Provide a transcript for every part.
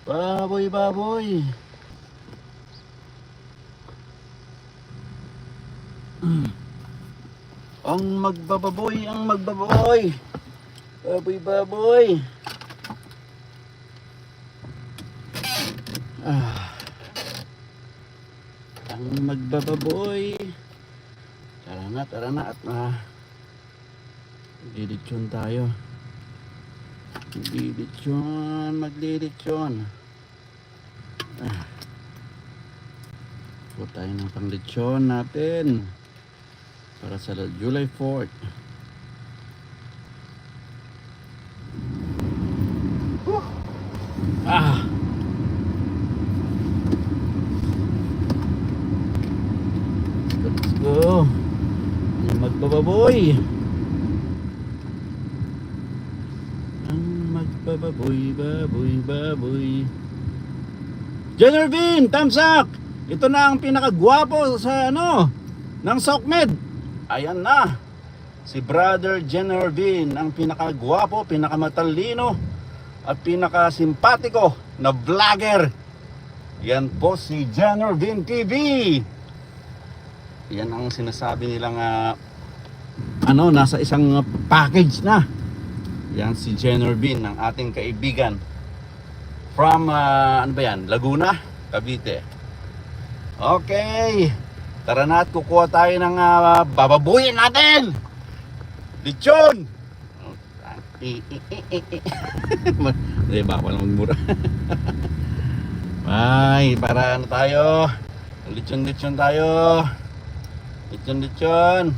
Baboy, baboy. Ang magbababoy, ang magbaboy. Baboy, baboy. Ang magbababoy. Tara na at maglilitsyon tayo. Maglilitsyon. Puto tayo ng panglitsyon natin para sa July 4th. Let's go. Ang magbababoy. Ang magbababoy, baboy. Jenner Bean, thumbs up! Ito na ang pinakagwapo sa ng SOCMED. Ayan na. Si Brother Jenner Bean, ang pinakagwapo, pinakamatalino at pinakasimpatiko na vlogger. Yan po si Jenner Bean TV. Yan ang sinasabi nilang nasa isang package na. Yan si Jenner Bean, ang ating kaibigan from Laguna, Cavite. Okay, tara na at kukuha tayo ng bababuyin natin. Lechon. Hindi ba ako lang magmura. Ay, para tayo. Lechon tayo. Lechon.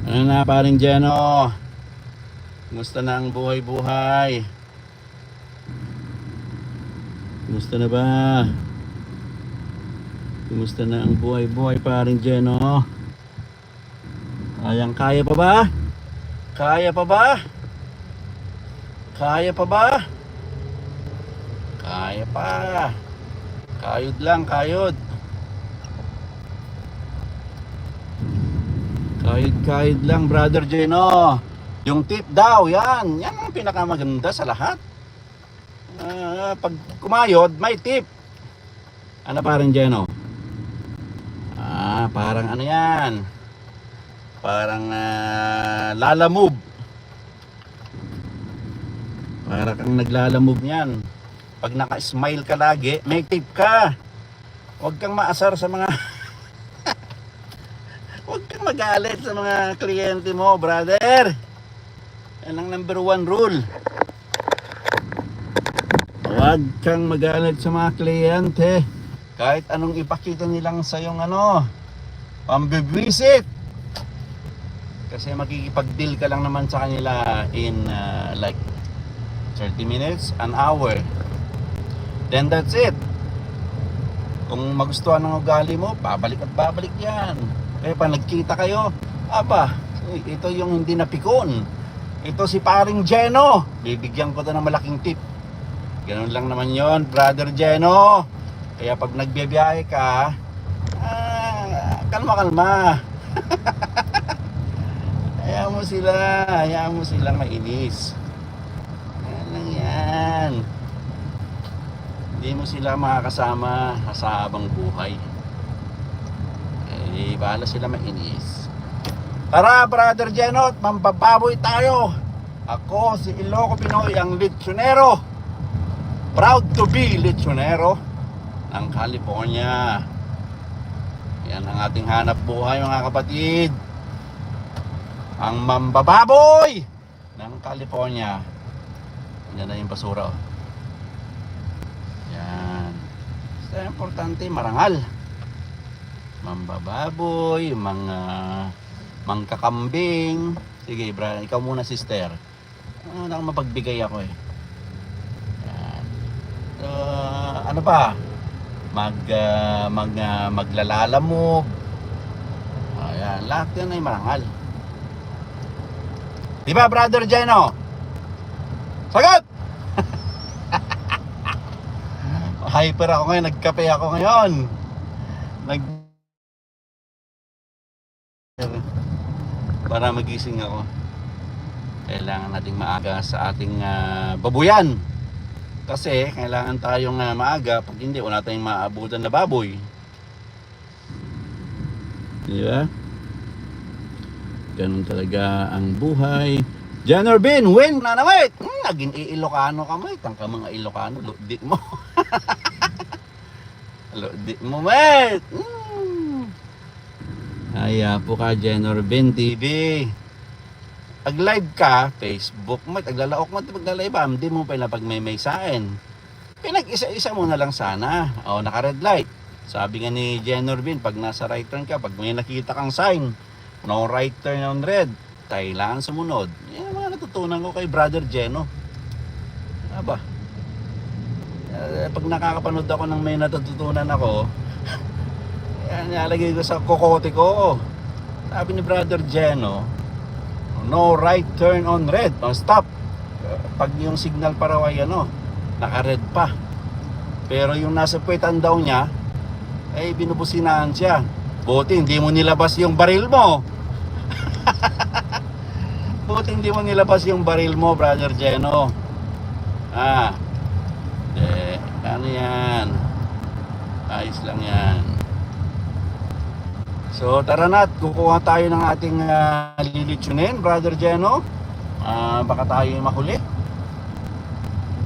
Ano na paring Jeno? Kumusta na ang buhay? Kumusta na ba? Kumusta na ang buhay paring Jeno? Kaya pa ba? Kaya pa. Kayod lang. Kayod lang, Brother Jeno. Yung tip daw, yan ang pinakamaganda sa lahat. Pag kumayod, may tip. Ano paring Jeno? Parang yan. Parang lalamove. Parang kang naglalamove niyan. Pag naka-smile ka lagi, may tip ka. Huwag kang maasar sa mga huwag kang magalit sa mga kliyente mo, brother. Yan ang number 1 rule. Huwag kang magalit sa mga kliyente. Kahit anong ipakita nilang sa yung pambibwisit. Kasi makikipag-deal ka lang naman sa kanila in like 30 minutes, an hour. Then that's it. Kung magustuhan ng ugali mo, babalik at babalik yan. Kaya pag nagkita kayo, ito yung hindi napikon. Ito si paring Jeno. Bibigyan ko to ng malaking tip. Ganun lang naman yon, Brother Jeno. Kaya pag nagbibiyahe ka, kalma. Hayaan mo silang mainis. Yan lang yan. Hindi mo sila makakasama sa habang buhay. Bahala sila mainis. Tara, Brother Jeno, mambababoy tayo. Ako si Iloco Pinoy, ang lechonero. Proud to be lechonero ng California. Yan ang ating hanap buhay, mga kapatid. Ang mambababoy ng California. Yan na yung basura. Yan. Basta importante, marangal. Mambababoy, mga mangkakambing. Sige, bro, ikaw muna, sister. Mapagbigay ako eh. Yan. Ano pa? Maglalalamog. Ayan, lahat yan ay marangal. Diba, Brother Jeno? Sagot! Hyper ako ngayon, nagkape ako ngayon. Para magising ako. Kailangan nating maaga sa ating babuyan. Kasi kailangan tayong maaga. Pag hindi, wala tayong maabutan na baboy. Di ba? Ganun talaga ang buhay. Jenner Bin, win na naman. Naging Ilocano ka, mate. Ang ka mga Ilocano, lodi mo. Lodi mo, mate. Ay, po ka, Jenner Bin TV. Pag live ka, Facebook mo, taglalaok mo, paglalive ba, hindi mo pala pag may sain. Pinag-isa-isa mo na lang sana. O, naka-red light. Sabi nga ni Jenner Bin, pag nasa right turn ka, pag may nakita kang sign, no right turn on red, kailangan sumunod. Yan ang mga natutunan ko kay Brother Jeno. Aba, pag nakakapanood ako ng may natutunan ako, yan, nalagay ko sa kokote ko. Sabi ni Brother Jeno, no right turn on red, no stop. Pag yung signal pa raw ay naka-red pa. Pero yung nasa puwetan daw niya, ay binubusinahan siya. Buti hindi mo nilabas yung baril mo. Buti hindi mo nilabas yung baril mo, Brother Jeno. Ano yan? Ayos lang yan. So tara na at kukuha tayo ng ating lilitsunin, Brother Jeno. Baka tayo mahuli.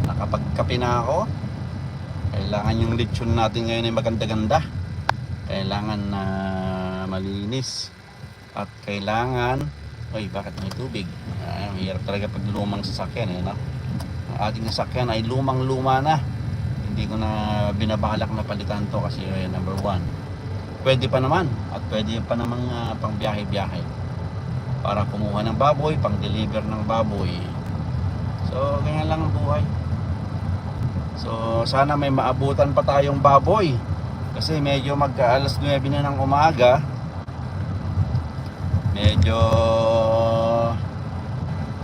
Nakapagkape na ako. Kailangan yung lechon natin ngayon ay maganda-ganda. Kailangan na malinis. At kailangan, bakit may tubig? Mahirap talaga pag lumang sasakyan no? Ang ating sasakyan ay lumang-luma na. Hindi ko na binabalak na palitan to kasi number 1. Pwede pa naman at pwede pa namang pang biyahe-biyahe para kumuha ng baboy, pang deliver ng baboy. So ganyan lang ang buhay. So sana may maabutan pa tayong baboy kasi medyo magka-alas 9 na ng umaga. Medyo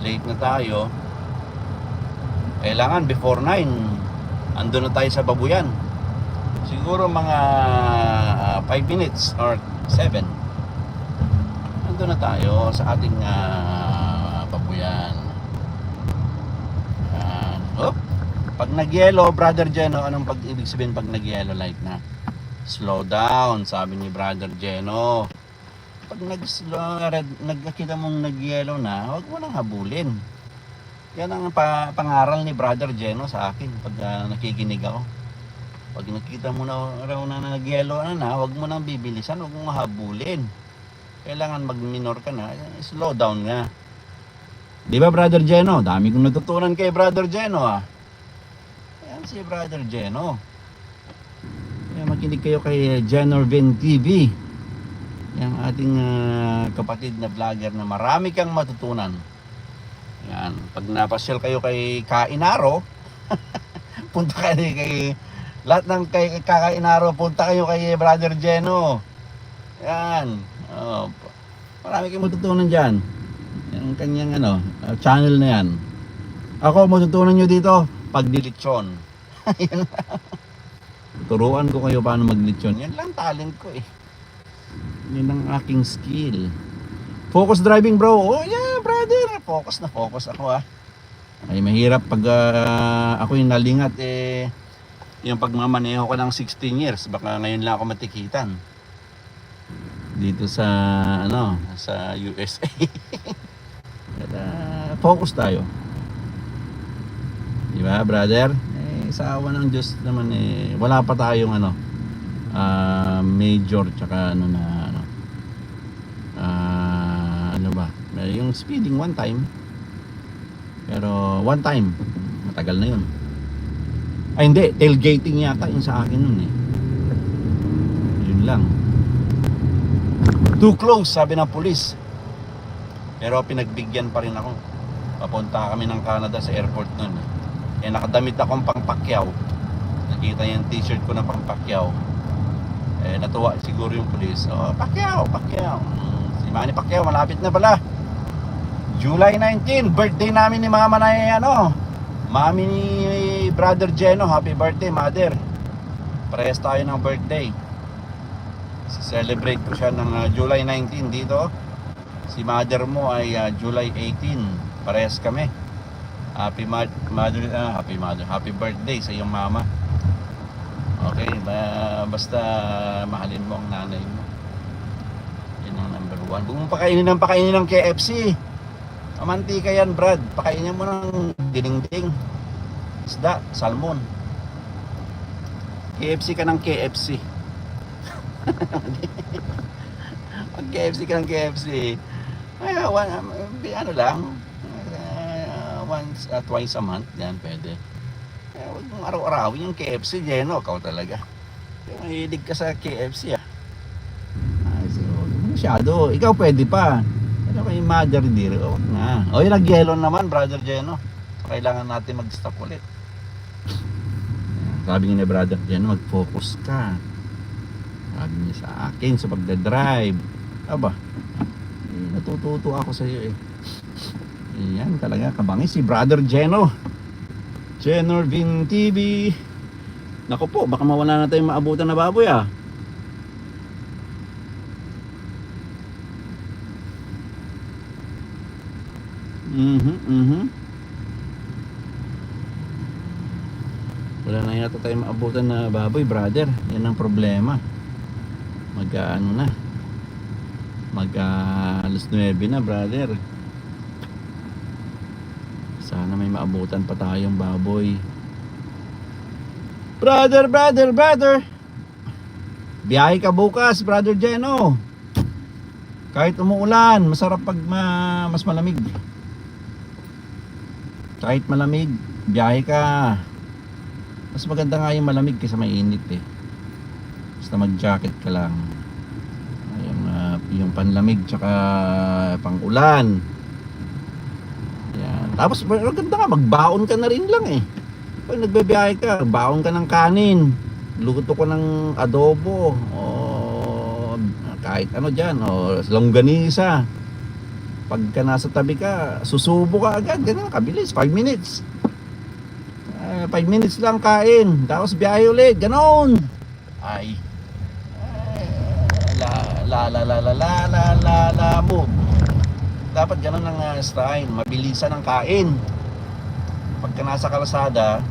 late na tayo. Kailangan before 9 andun na tayo sa babuyan. Siguro mga 5 minutes or 7 ando na tayo sa ating babuyan. Pag nag-yellow, Brother Jeno, anong ibig sabihin pag nag-yellow light na? Slow down, sabi ni Brother Jeno. Pag nakita mong nag-yellow na, huwag mo nang habulin. Yan ang pangaral ni Brother Jeno sa akin pag nakikinig ako. Pag nakita mo na raw na nag-yellow na, huwag mo nang bibilisan, huwag mo habulin. Kailangan mag-minor ka na, slow down nga. Di ba, Brother Jeno? Dami kong natutunan kay Brother Jeno Yan si Brother Jeno. Kaya makinig kayo kay Jenner Bin TV. Yung ating kapatid na vlogger na marami kang matutunan. Yan, pag napasyal kayo kay Kainaro, punta kayo kay lahat ng kay Kakainaro, punta kayo kay Brother Jeno. Yan. Marami kayong matutunan dyan. Yung kanyang channel na yan. Ako, matutunan nyo dito, pagdilitsyon. Turuan ko kayo paano maglitsyon. Yan lang talent ko Yan ang aking skill. Focus driving, bro. Oh yeah, brother. Focus na focus ako Ay mahirap pag ako yung nalingat yung pagmamaneho ko ng 16 years, baka ngayon lang ako matikitan dito sa sa USA. Focus tayo, di ba, brother? Sa awa ng Diyos naman wala pa tayong major tsaka yung speeding one time, pero one time matagal na yun. Ay hindi, tailgating yata yung sa akin nun Yun lang. Too close, sabi ng pulis. Pero pinagbigyan pa rin ako. Papunta kami ng Canada sa airport nun nakadamit akong pang Pacquiao. Nakita yung t-shirt ko na pang Pacquiao. Natuwa siguro yung pulis. Pacquiao. Si Manny Pacquiao, malapit na pala. July 19, birthday namin ni Mama na Mami ni Brother Jeno. Happy birthday, Mother. Parehas tayo ng birthday. Celebrate ko siya ng July 19 dito. Si Mother mo ay July 18. Parehas kami. Happy birthday sa iyong mama. Okay, basta mahalin mo ang nanay mo. Yan ang number one. Huwag mong pakainin ng KFC. Mamantika yan, Brad. Pakainin mo ng dinding, isda, salmon. KFC ka ng KFC. Pag KFC ka ng KFC, ano lang, once, twice a month, yan pwede. Huwag mong araw-arawin yung KFC, Jeno, ikaw talaga. Mahilig ka sa KFC, ah. So, masyado, ikaw pwede pa. Pero kay mother dear, huwag na. O, yung nag-yellow naman, brother Jeno. Kailangan natin mag-stop ulit. Sabi niya ni brother Jeno, mag-focus ka. Sabi niya sa akin, sa pagdadrive. Aba, natututo ako sa iyo eh. Yan talaga, kabangis si brother Jeno. Jenorvin TV. Naku po, baka mawala na tayong maabutan na baboy, ah. Wala na yata tayong maabutan na baboy, brother. Yan ang problema. Mag-ano na. Alas 9 na, brother. Sana may maabutan pa tayong baboy. Brother. Biyahe ka bukas, brother Jeno. Kahit umuulan, masarap pag mas malamig. Kahit malamig, biyahe ka. Mas maganda nga yung malamig kaysa mainit eh. Basta mag-jacket ka lang. Yung panlamig tsaka pang-ulan. Yan. Tapos maganda nga, magbaon ka na rin lang eh. Pag nagbebiyahe ka, baon ka ng kanin. Luto ko ng adobo o kahit ano dyan, o longganisa. Pagka nasa tabi ka, susubo ka agad, ganun, kabilis, 5 minutes. 5 minutes lang kain, tapos biyahe ulit, ganun. Ay, move. Dapat ganun ang style, mabilisan ang kain. Pagka nasa kalsada,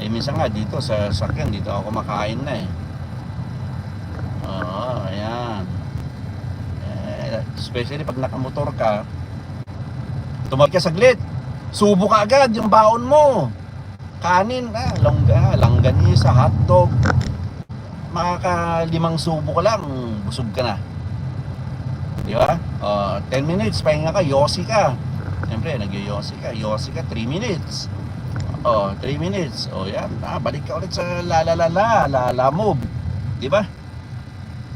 minsan nga dito sa sakyan, dito ako kumakain na eh. Oo, ayan. Especially pag nakamotor ka, tumawid ka saglit, subo ka agad yung baon mo. Kanin, langganisa, hotdog. Makaka-5 subo ka lang, busog ka na. Di ba? 10 minutes, pahinga ka, yosi ka. Siyempre, nag-yosi ka, 3 minutes. 3 minutes. Yan, balik ka ulit sa move. Di ba?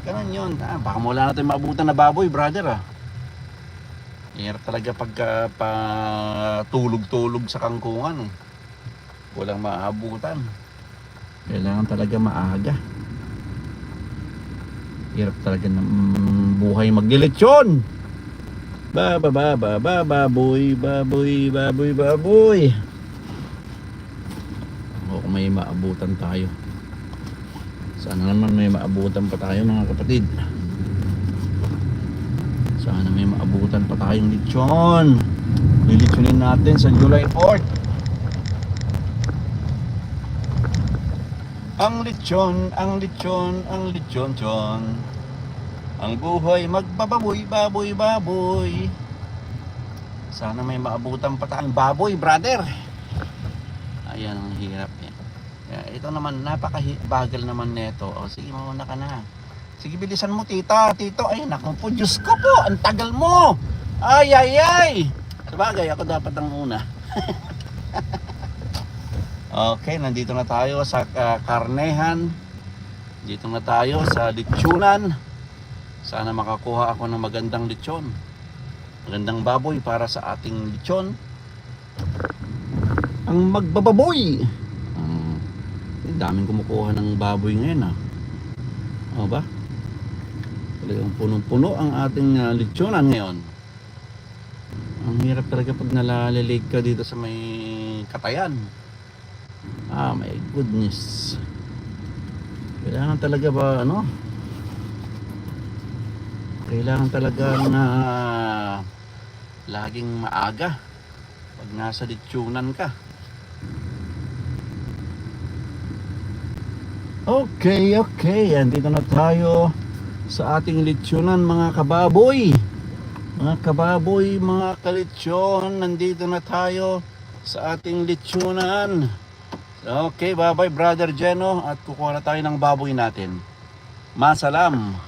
Ganun yun. Baka wala natin maabutan na baboy, brother, ah. Hirap talaga pagka tulog-tulog sa kangkungan eh. Walang maabutan. Kailangan talaga maaga. Hirap talaga ng buhay maglilitsyon. Baboy. O kung may maabutan tayo. Sana naman may maabutan pa tayo, mga kapatid. Sana may maabutan pa tayong litsyon. Lilitsunin natin sa July 4th. Ang litsyon. Ang buhay magbababoy, baboy. Sana may maabutan pa tayong baboy, brother. Ayan ang hirap eh. Ito naman, napakabagal naman neto. Sige, mauna ka na. Sige, bilisan mo, tita. Tito, ay naku po, Diyos ko po, ang tagal mo. Ay. Sabagay, ako dapat ang una. Okay, nandito na tayo sa karnehan. Dito na tayo sa litsunan. Sana makakuha ako ng magandang litsyon. Magandang baboy para sa ating litsyon. Ang magbababoy. Daming kumukuha ng baboy ngayon, ah. O ba? Talagang punong-puno ang ating litsunan ngayon. Ang hirap talaga pag nalalilig ka dito sa may Katayan. My goodness. Kailangan talaga ba kailangan talaga na laging maaga. Pag nasa litsunan ka. Okay, okay. Andito na tayo sa ating litsunan mga kababoy. Mga kababoy, mga kalitsyon, nandito na tayo sa ating litsunan. Okay, bye-bye Brother Jeno at kukuha na tayo ng baboy natin. Masalam.